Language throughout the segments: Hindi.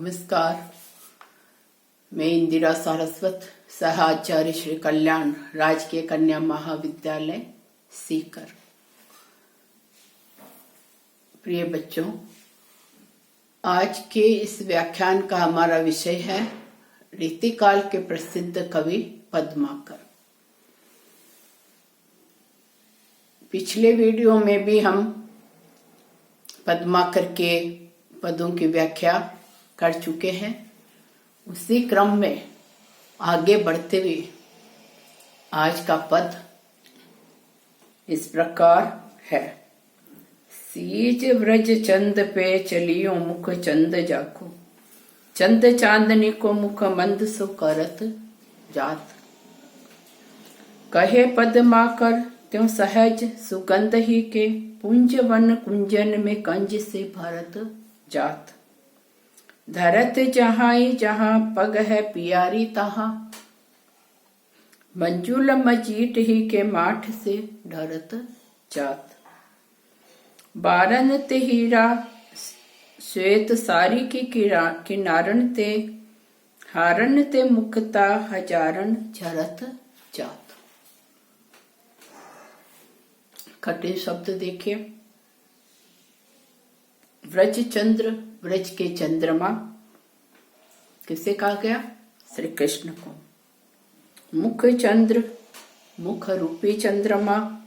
नमस्कार। मैं इंदिरा सारस्वत, सहाचार्य श्री कल्याण राजकीय कन्या महाविद्यालय सीकर। प्रिय बच्चों, आज के इस व्याख्यान का हमारा विषय है रीतिकाल के प्रसिद्ध कवि पद्माकर। पिछले वीडियो में भी हम पद्माकर के पदों की व्याख्या कर चुके हैं। उसी क्रम में आगे बढ़ते हुए आज का पद इस प्रकार है। सीज व्रज चंद पे चलियो मुख चंद जाको, चंद चांदनी को मुख मंद सो करत जात। कहे पद्माकर त्यों सहज सुगंध ही के, पुंज वन कुंजन में कंज से भरत जात। धरत जहाई जहां पग है पियारी तहां, मंजुल मजीट ही के माठ से डरत जात। बारन ते हीरा श्वेत सारी की किनारन ते, हारन ते मुक्ता हजारन झरत जात। कठिन शब्द देखिए। व्रज चंद्र, व्रज के चंद्रमा किसे कहा गया? श्री कृष्ण को। मुख चंद्र, मुख रूपी चंद्रमा।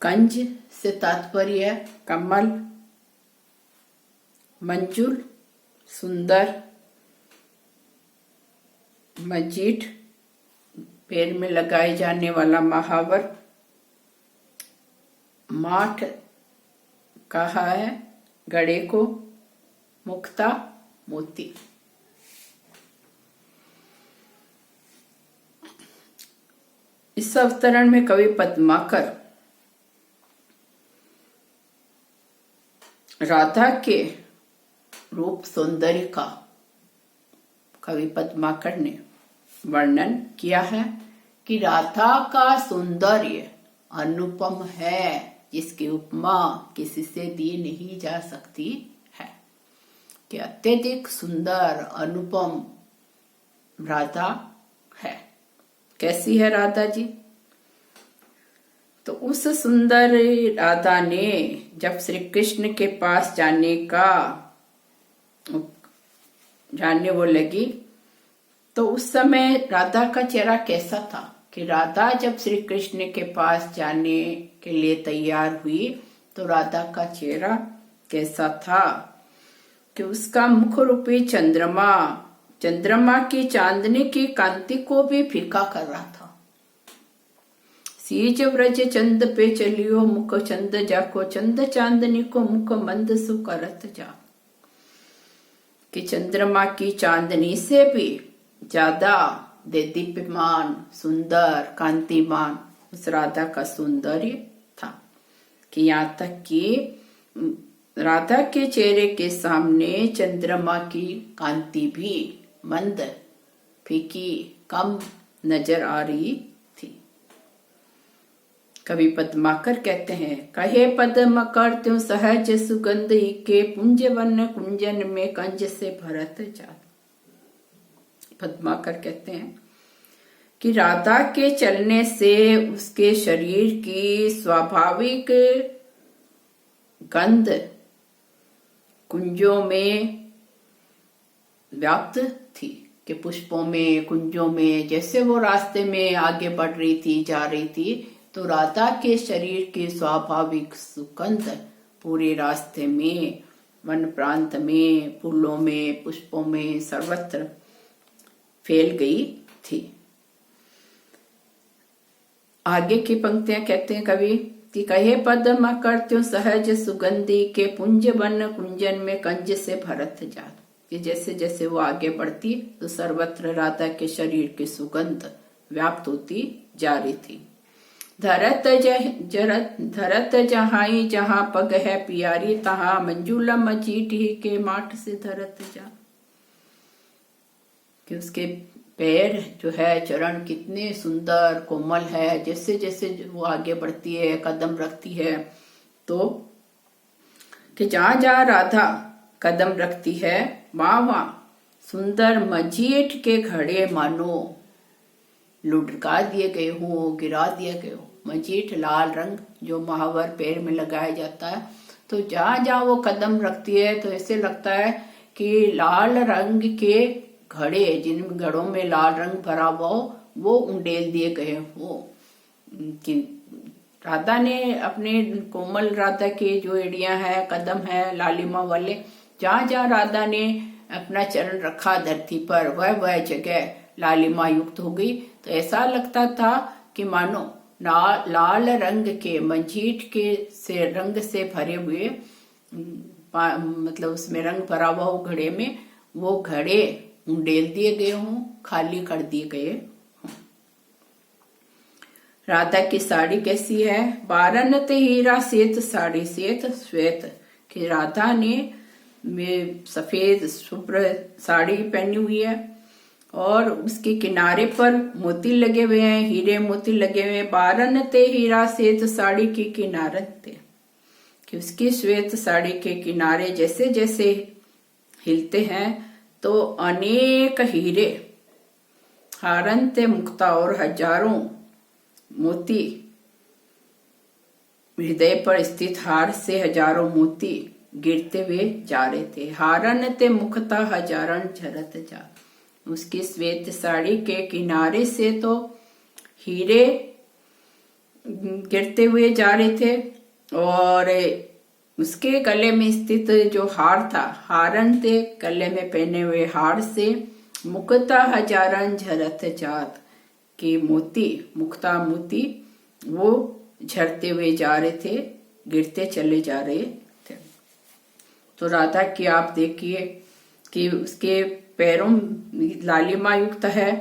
कंज से तात्पर्य है कमल। मंजुल सुंदर। मजीठ पैर में लगाए जाने वाला महावर। माठ कहा है गड़े को। मुक्ता मोती। इस अवतरण में कवि पद्माकर राधा के रूप सौंदर्य का कवि पद्माकर ने वर्णन किया है कि राधा का सौंदर्य अनुपम है, जिसकी उपमा किसी से दी नहीं जा सकती है। कि अत्यधिक सुंदर अनुपम राधा है। कैसी है राधा जी? तो उस सुंदर राधा ने जब श्री कृष्ण के पास जाने वो लगी, तो उस समय राधा का चेहरा कैसा था? कि राधा जब श्री कृष्ण के पास जाने के लिए तैयार हुई तो राधा का चेहरा कैसा था? कि उसका मुख रूपी चंद्रमा, चंद्रमा की चांदनी की कांति को भी फीका कर रहा था। सीज व्रज चंद पे चलियो मुख चंद जाको, चंद चांदनी को मुख मंद सु करत जा। कि चंद्रमा की चांदनी से भी ज्यादा दीप्यमान, सुंदर, कांतिमान उस राधा का सौंदर्य था। कि यहाँ तक कि राधा के चेहरे के सामने चंद्रमा की कांति भी मंद, फीकी, कम नजर आ रही थी। कवि पद्माकर कहते हैं, कहे पद्माकर त्यों सहज सुगंध ही के, पुंज वन कुंजन में कंज से भरत जात। पद्माकर कहते हैं कि राधा के चलने से उसके शरीर की स्वाभाविक गंध कुंजों में व्याप्त थी। कि पुष्पों में, कुंजों में, जैसे वो रास्ते में आगे बढ़ रही थी, जा रही थी, तो राधा के शरीर की स्वाभाविक सुगंध पूरे रास्ते में, वन प्रांत में, फूलों में, पुष्पों में, सर्वत्र फैल गई थी। आगे की पंक्तियां कहते हैं कवि कि कहे पद्माकर त्यों सहज सुगंधी के, पुंज वन कुंजन में कंज से भरत जात। कि जैसे जैसे वो आगे बढ़ती तो सर्वत्र राधा के शरीर की सुगंध व्याप्त होती जा रही थी। धरत जहाई जहां पग है पियारी तहां, मंजुला मजीठ ही के माठ से धरत जा। कि उसके पैर जो है, चरण कितने सुंदर कोमल है। जैसे जैसे वो आगे बढ़ती है, कदम रखती है, तो कि जहां जहां राधा कदम रखती है, वहां सुंदर मजीठ के घड़े मानो लुढ़का दिए गए हो, गिरा दिए गए हो। मजीठ लाल रंग जो महावर पैर में लगाया जाता है, तो जहां जहां वो कदम रखती है तो ऐसे लगता है कि लाल रंग के घड़े, जिन घड़ों में लाल रंग भरा हुआ हो, वो उंडेल दिए गए हो। कि राधा ने अपने कोमल राधा के जो एड़ियां है, कदम है लालिमा वाले, जहां जहां राधा ने अपना चरण रखा धरती पर, वह जगह लालिमा युक्त हो गई। तो ऐसा लगता था कि मानो लाल रंग के मंजीठ के से रंग से भरे हुए, मतलब उसमें रंग भरा हुआ हो घड़े में, वो घड़े उंडेल दिए गए हों, खाली कर दिए गए हों। राधा की साड़ी कैसी है? बारन ते हीरा सेत साड़ी सेत श्वेत, कि राधा ने सफेद शुभ्र साड़ी पहनी हुई है और उसके किनारे पर मोती लगे हुए हैं, हीरे मोती लगे हुए हैं। बारन ते हीरा सेत साड़ी के किनारे थे, कि उसकी श्वेत साड़ी के किनारे जैसे जैसे हिलते हैं तो अनेक हीरे, हारन ते मुक्ता, और हजारों मोती, हृदय पर स्थित हार से हजारों मोती गिरते हुए जा रहे थे। हारन ते मुक्ता हजारन झरत जा, उसकी श्वेत साड़ी के किनारे से तो हीरे गिरते हुए जा रहे थे, और उसके गले में स्थित जो हार था, हारन थे, गले में पहने हुए हार से मुक्ता हजारन झरत जात, के मोती, मुक्ता मोती, वो झरते हुए जा रहे थे, गिरते चले जा रहे थे। तो राधा की आप देखिए कि उसके पैरों लालिमा युक्त है,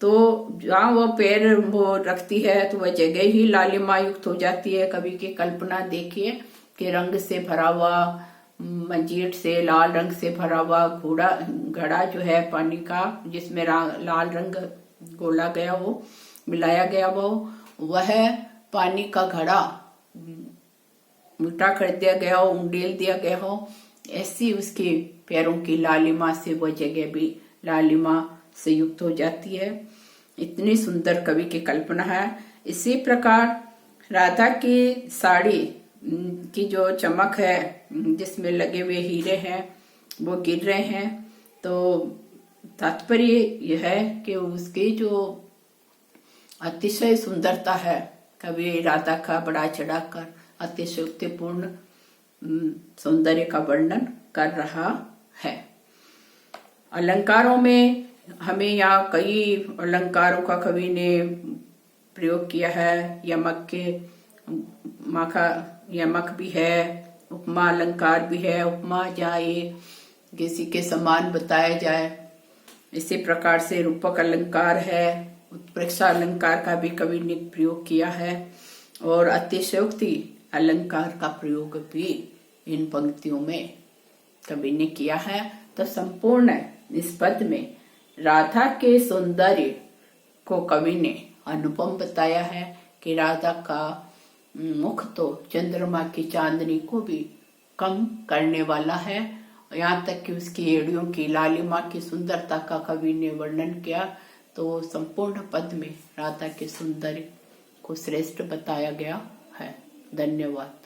तो जहाँ वो पैर वो रखती है तो वह जगह ही लालिमा युक्त हो जाती है। कभी की कल्पना देखिए कि रंग से भरा हुआ, मंजीठ से लाल रंग से भरा हुआ घड़ा जो है पानी का, जिसमें लाल रंग घोला गया हो, मिलाया गया हो, वह पानी का घड़ा मीठा कर दिया गया हो, उंडेल दिया गया हो। ऐसी उसके पैरों की लालिमा से वह जगह भी लालिमा से युक्त हो जाती है। इतनी सुंदर कवि की कल्पना है। इसी प्रकार राधा की साड़ी की जो चमक है, जिसमें लगे हुए हीरे हैं, वो गिर रहे हैं। तो तात्पर्य यह है कि उसकी जो अतिशय सुंदरता है, कवि राधा का बड़ा चढ़ाकर अतिशयोक्तिपूर्ण सौंदर्य का वर्णन कर रहा है। अलंकारों में हमें यहाँ कई अलंकारों का कवि ने प्रयोग किया है। यमक भी है, उपमा अलंकार भी है। उपमा जाए किसी के समान बताया जाए, इसी प्रकार से रूपक अलंकार है, उत्प्रेक्षा अलंकार का भी कवि ने प्रयोग किया है, और अतिशयोक्ति अलंकार का प्रयोग भी इन पंक्तियों में कवि ने किया है। तो संपूर्ण इस पद में राधा के सौंदर्य को कवि ने अनुपम बताया है कि राधा का मुख तो चंद्रमा की चांदनी को भी कम करने वाला है। यहाँ तक कि उसकी एड़ियों की लालिमा की सुंदरता का कवि ने वर्णन किया। तो संपूर्ण पद में राधा के सौंदर्य को श्रेष्ठ बताया गया है। धन्यवाद।